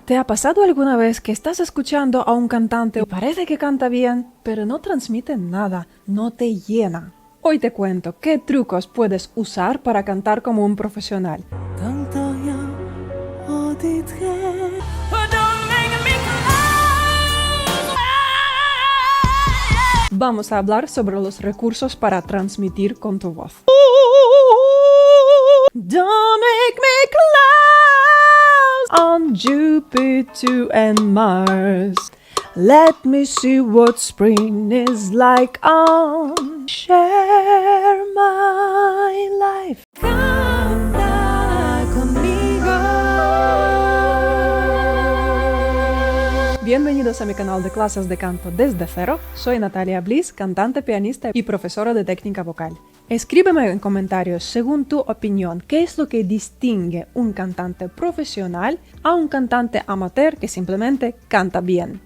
¿Te ha pasado alguna vez que estás escuchando a un cantante y parece que canta bien, pero no transmite nada, no te llena? Hoy te cuento qué trucos puedes usar para cantar como un profesional. Vamos a hablar sobre los recursos para transmitir con tu voz. Don't make me close on Jupiter and Mars. Let me see what spring is like on Share My Life. Canta conmigo. Bienvenidos a mi canal de clases de canto desde cero. Soy Natalia Bliss, cantante, pianista y profesora de técnica vocal. Escríbeme en comentarios, según tu opinión, qué es lo que distingue un cantante profesional a un cantante amateur que simplemente canta bien.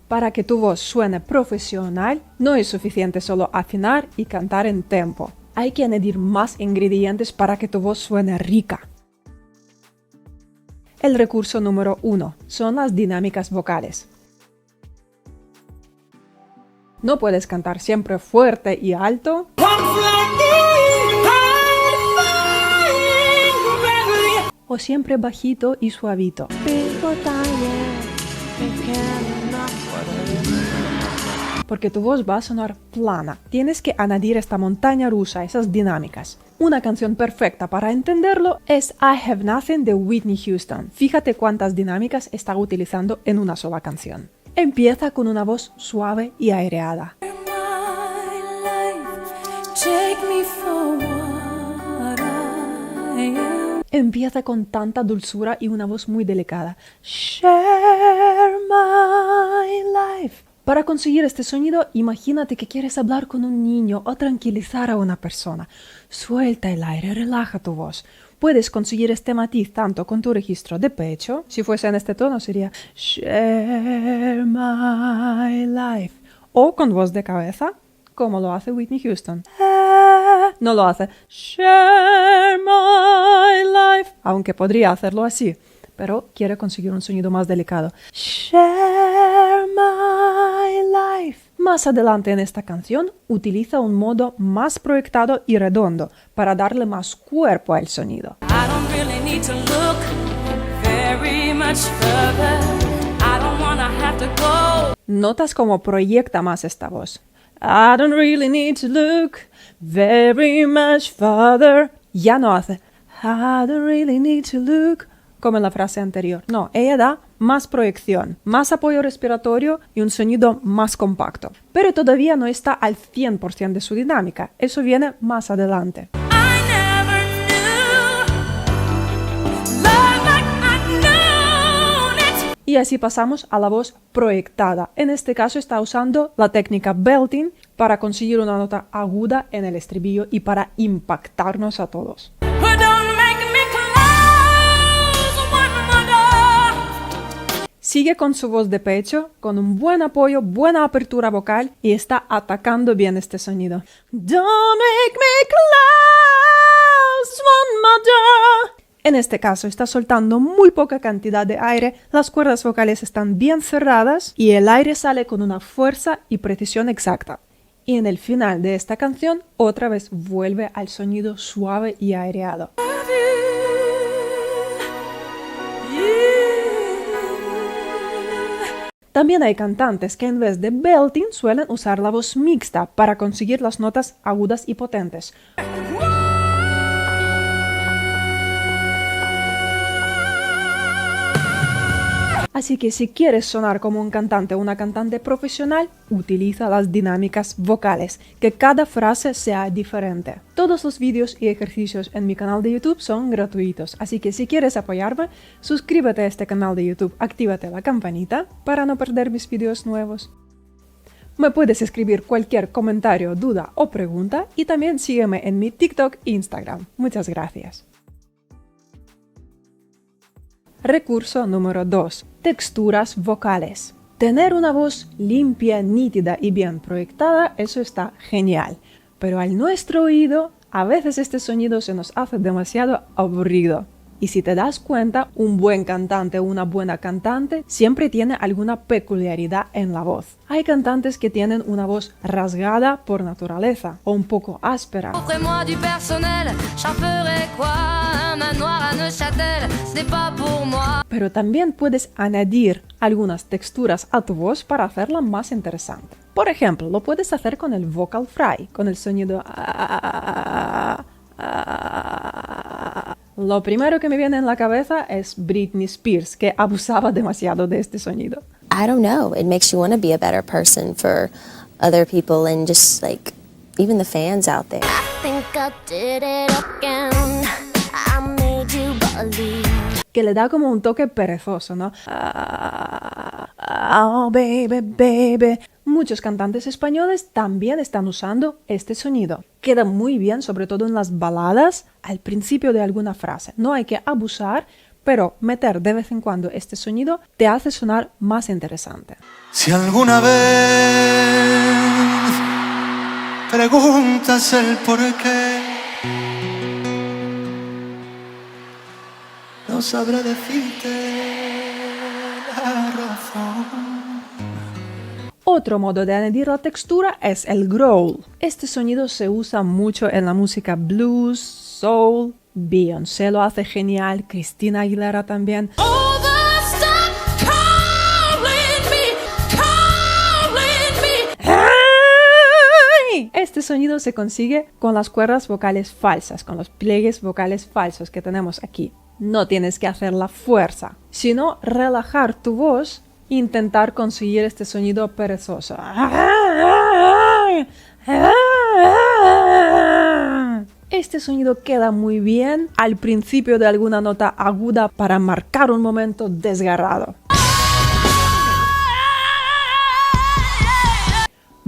Para que tu voz suene profesional, no es suficiente solo afinar y cantar en tempo. Hay que añadir más ingredientes para que tu voz suene rica. El recurso número 1 son las dinámicas vocales. No puedes cantar siempre fuerte y alto, o siempre bajito y suavito. Porque tu voz va a sonar plana. Tienes que añadir esta montaña rusa, esas dinámicas. Una canción perfecta para entenderlo es I Have Nothing de Whitney Houston. Fíjate cuántas dinámicas está utilizando en una sola canción. Empieza con una voz suave y aireada. Empieza con tanta dulzura y una voz muy delicada. Share my life. Para conseguir este sonido, imagínate que quieres hablar con un niño o tranquilizar a una persona. Suelta el aire, relaja tu voz. Puedes conseguir este matiz tanto con tu registro de pecho, si fuese en este tono sería Share my life, o con voz de cabeza, como lo hace Whitney Houston. No lo hace Share my life, aunque podría hacerlo así, pero quiere conseguir un sonido más delicado. Share my life. Más adelante en esta canción utiliza un modo más proyectado y redondo para darle más cuerpo al sonido. ¿Notas cómo proyecta más esta voz? I don't really need to look very much further. Ya no hace I don't really need to look como en la frase anterior. No, ella da más proyección, más apoyo respiratorio y un sonido más compacto. Pero todavía no está al 100% de su dinámica. Eso viene más adelante. Y así pasamos a la voz proyectada. En este caso está usando la técnica belting para conseguir una nota aguda en el estribillo y para impactarnos a todos. Sigue con su voz de pecho, con un buen apoyo, buena apertura vocal y está atacando bien este sonido. Don't make me close one more door. En este caso está soltando muy poca cantidad de aire, las cuerdas vocales están bien cerradas y el aire sale con una fuerza y precisión exacta. Y en el final de esta canción otra vez vuelve al sonido suave y aireado. También hay cantantes que en vez de belting suelen usar la voz mixta para conseguir las notas agudas y potentes. Así que si quieres sonar como un cantante o una cantante profesional, utiliza las dinámicas vocales, que cada frase sea diferente. Todos los vídeos y ejercicios en mi canal de YouTube son gratuitos, así que si quieres apoyarme, suscríbete a este canal de YouTube, actívate la campanita para no perder mis vídeos nuevos. Me puedes escribir cualquier comentario, duda o pregunta y también sígueme en mi TikTok e Instagram. Muchas gracias. Recurso número 2. Texturas vocales. Tener una voz limpia, nítida y bien proyectada, eso está genial. Pero al nuestro oído, a veces este sonido se nos hace demasiado aburrido. Y si te das cuenta, un buen cantante o una buena cantante siempre tiene alguna peculiaridad en la voz. Hay cantantes que tienen una voz rasgada por naturaleza o un poco áspera. Pero también puedes añadir algunas texturas a tu voz para hacerla más interesante. Por ejemplo, lo puedes hacer con el vocal fry, con el sonido Lo primero que me viene en la cabeza es Britney Spears, que abusaba demasiado de este sonido. I don't know. It makes you want to be a better person for other people and just like even the fans out there. I think I did it again. I made you believe. Que le da como un toque perezoso, ¿no? Oh, baby, baby. Muchos cantantes españoles también están usando este sonido. Queda muy bien, sobre todo en las baladas, al principio de alguna frase. No hay que abusar, pero meter de vez en cuando este sonido te hace sonar más interesante. Si alguna vez preguntas el por qué, no sabré decirte la razón. Otro modo de añadir la textura es el growl. Este sonido se usa mucho en la música blues, soul. Beyoncé lo hace genial, Christina Aguilera también. Este sonido se consigue con las cuerdas vocales falsas, con los pliegues vocales falsos que tenemos aquí. No tienes que hacer la fuerza, sino relajar tu voz e intentar conseguir este sonido perezoso. Este sonido queda muy bien al principio de alguna nota aguda para marcar un momento desgarrado.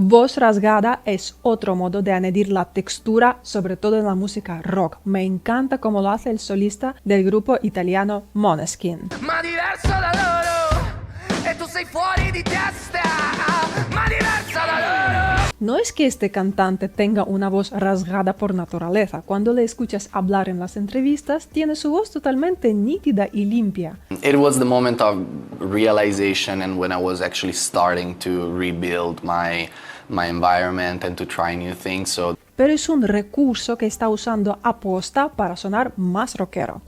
Voz rasgada es otro modo de añadir la textura, sobre todo en la música rock. Me encanta cómo lo hace el solista del grupo italiano Måneskin. No es que este cantante tenga una voz rasgada por naturaleza. Cuando le escuchas hablar en las entrevistas, tiene su voz totalmente nítida y limpia. It was the moment of realization and when I was actually starting to rebuild my environment and to try new things. Pero es un recurso que está usando aposta para sonar más rockero.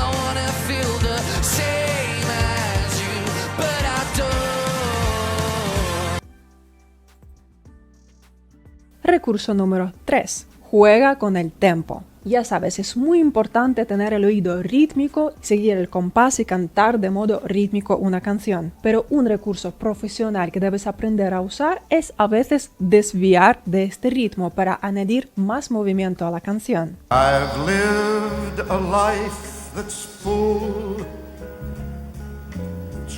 Recurso número 3. Juega con el tempo. Ya sabes, es muy importante tener el oído rítmico, seguir el compás y cantar de modo rítmico una canción. Pero un recurso profesional que debes aprender a usar es a veces desviar de este ritmo para añadir más movimiento a la canción. I've lived a life that's full,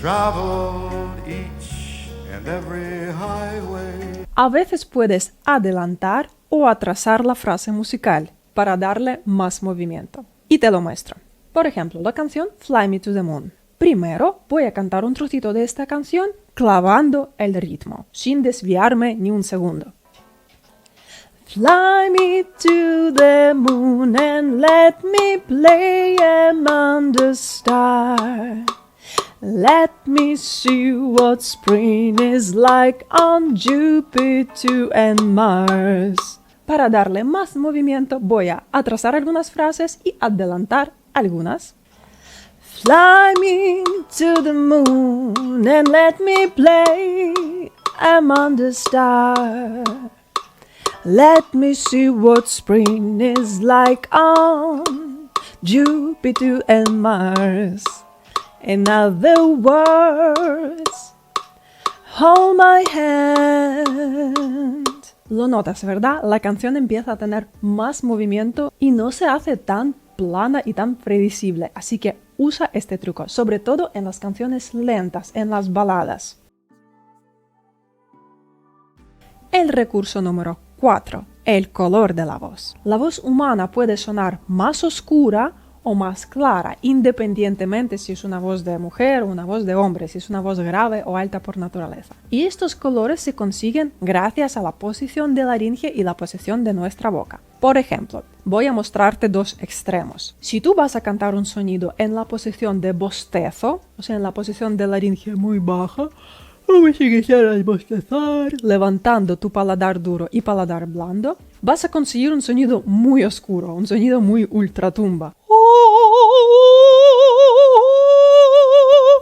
traveled each and every highway. A veces puedes adelantar o atrasar la frase musical para darle más movimiento. Y te lo muestro. Por ejemplo, la canción Fly Me to the Moon. Primero voy a cantar un trocito de esta canción clavando el ritmo, sin desviarme ni un segundo. Fly me to the moon and let me play among the stars. Let me see what spring is like on Jupiter and Mars. Para darle más movimiento voy a atrasar algunas frases y adelantar algunas. Fly me to the moon and let me play among the stars. Let me see what spring is like on Jupiter and Mars. In other words, hold my hand. Lo notas, ¿verdad? La canción empieza a tener más movimiento y no se hace tan plana y tan predecible. Así que usa este truco, sobre todo en las canciones lentas, en las baladas. El recurso número 4, el color de la voz. La voz humana puede sonar más oscura o más clara, independientemente si es una voz de mujer o una voz de hombre, si es una voz grave o alta por naturaleza. Y estos colores se consiguen gracias a la posición de la laringe y la posición de nuestra boca. Por ejemplo, voy a mostrarte dos extremos. Si tú vas a cantar un sonido en la posición de bostezo, o sea, en la posición de laringe muy baja, como si quisieras bostezar, levantando tu paladar duro y paladar blando, vas a conseguir un sonido muy oscuro, un sonido muy ultratumba.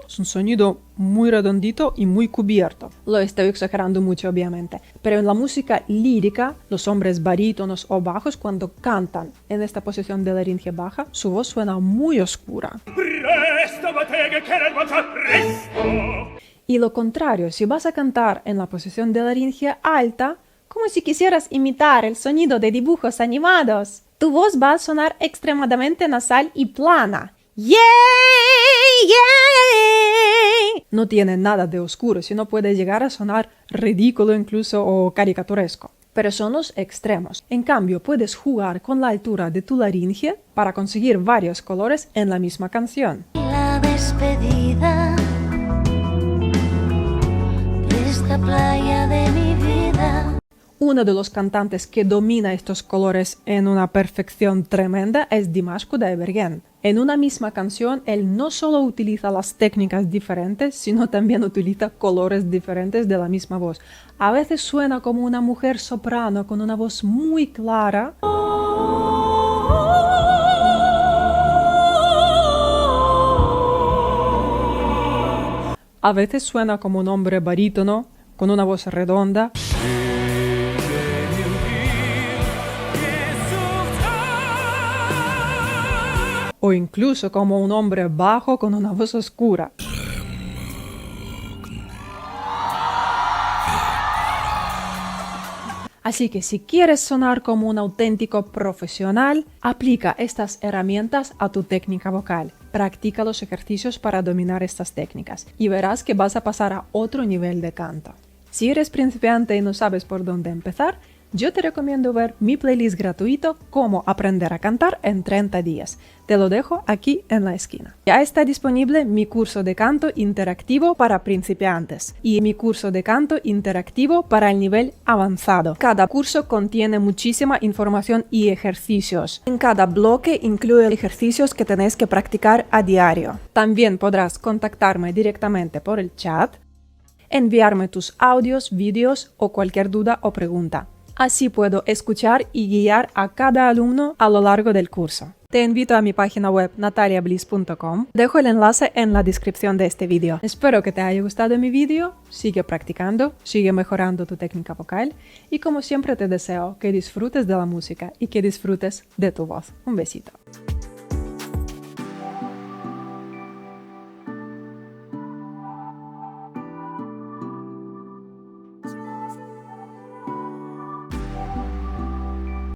Es un sonido muy redondito y muy cubierto. Lo estoy exagerando mucho, obviamente. Pero en la música lírica, los hombres barítonos o bajos, cuando cantan en esta posición de laringe baja, su voz suena muy oscura. Y lo contrario, si vas a cantar en la posición de laringe alta, como si quisieras imitar el sonido de dibujos animados, tu voz va a sonar extremadamente nasal y plana. ¡Yeah! ¡Yeah! No tiene nada de oscuro, sino puede llegar a sonar ridículo incluso o caricaturesco. Pero son los extremos. En cambio, puedes jugar con la altura de tu laringe para conseguir varios colores en la misma canción. La despedida de esta playa de mi vida. Uno de los cantantes que domina estos colores en una perfección tremenda es Dimash Kudaibergen. En una misma canción, él no solo utiliza las técnicas diferentes, sino también utiliza colores diferentes de la misma voz. A veces suena como una mujer soprano con una voz muy clara. A veces suena como un hombre barítono con una voz redonda. O incluso como un hombre bajo con una voz oscura. Así que si quieres sonar como un auténtico profesional, aplica estas herramientas a tu técnica vocal. Practica los ejercicios para dominar estas técnicas y verás que vas a pasar a otro nivel de canto. Si eres principiante y no sabes por dónde empezar, yo te recomiendo ver mi playlist gratuito Cómo aprender a cantar en 30 días. Te lo dejo aquí en la esquina. Ya está disponible mi curso de canto interactivo para principiantes y mi curso de canto interactivo para el nivel avanzado. Cada curso contiene muchísima información y ejercicios. En cada bloque incluye ejercicios que tenéis que practicar a diario. También podrás contactarme directamente por el chat, enviarme tus audios, vídeos o cualquier duda o pregunta. Así puedo escuchar y guiar a cada alumno a lo largo del curso. Te invito a mi página web nataliabliss.com. Dejo el enlace en la descripción de este vídeo. Espero que te haya gustado mi vídeo. Sigue practicando, sigue mejorando tu técnica vocal y como siempre te deseo que disfrutes de la música y que disfrutes de tu voz. Un besito.